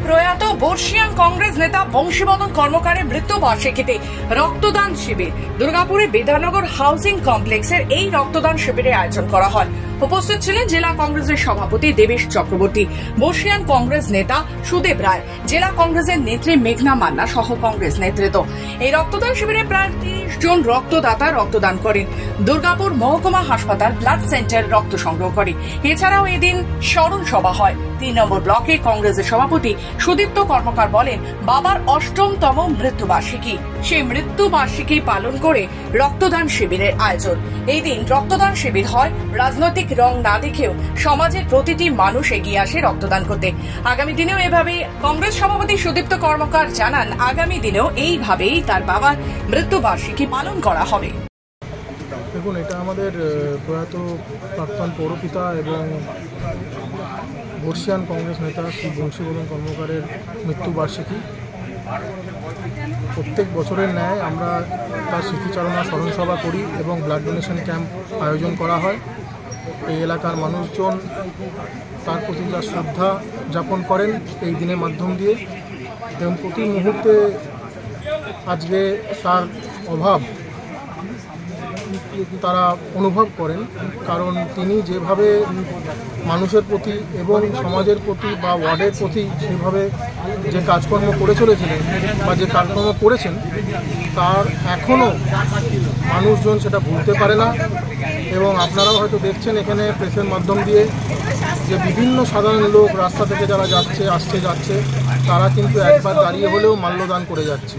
প্রয়াত বর্ষিয়ান কংগ্রেস নেতা বংশীবদন কর্মকারের মৃত্যুবার্ষিকীতে রক্তদান শিবির দুর্গাপুরের বিধাননগর হাউসিং কমপ্লেক্সের এই রক্তদান শিবিরের আয়োজন করা হয়। উপস্থিত ছিলেন জেলা কংগ্রেসের সভাপতি দেবেশ চক্রবর্তী, বর্ষিয়ান কংগ্রেস নেতা সুদেব রায়, জেলা কংগ্রেসের নেত্রী মেঘনা মান্না সহ কংগ্রেস নেতৃত্ব। এই রক্তদান শিবিরে প্রায় 30 জন রক্তদাতা রক্তদান করেন। দুর্গাপুর মহকুমা হাসপাতাল ব্লাড সেন্টার রক্ত সংগ্রহ করে। এছাড়াও এদিন স্মরণ সভা হয়। 3 নম্বর ব্লকে কংগ্রেসের সভাপতি সুদীপ্ত কর্মকার বলেন, বাবার 8তম মৃত্যুবার্ষিকী, সেই মৃত্যুবার্ষিকী পালন করে রক্তদান শিবিরের আয়োজন। এই দিন রক্তদান শিবির হয়। রাজনৈতিক রং না দেখেও সমাজের প্রতিটি মানুষ এগিয়ে আসে রক্তদান করতে। আগামী দিনেও এভাবে কংগ্রেস সভাপতি সুদীপ্ত কর্মকার জানান, আগামী দিনেও এইভাবেই তার বাবার মৃত্যুবার্ষিকী পালন করা হবে। দেখুন, এটা আমাদের প্রয়াত প্রাক্তন পৌরপিতা এবং বর্ষিয়ান কংগ্রেস নেতা শ্রী বংশীবদন কর্মকারের মৃত্যুবার্ষিকী। প্রত্যেক বছরের ন্যায় আমরা তার স্মৃতিচারণা স্মরণসভা করি এবং ব্লাড ডোনেশন ক্যাম্প আয়োজন করা হয়। এই এলাকার মানুষজন তার প্রতি যা শ্রদ্ধা যাপন করেন এই দিনের মাধ্যম দিয়ে, এবং প্রতি মুহূর্তে আজকে তার অভাব তারা অনুভব করেন, কারণ তিনি যেভাবে মানুষের প্রতি এবং সমাজের প্রতি বা ওয়ার্ডের প্রতি সেভাবে যে কাজকর্ম করে চলেছিলেন বা যে কাজকর্ম করেছেন, তার এখনও মানুষজন সেটা ভুলতে পারে না। এবং আপনারাও হয়তো দেখছেন এখানে প্রেসের মাধ্যম দিয়ে যে বিভিন্ন সাধারণ লোক রাস্তা থেকে যারা যাচ্ছে, আসছে, যাচ্ছে, তারা কিন্তু একবার দাঁড়িয়ে হলেও মাল্যদান করে যাচ্ছে।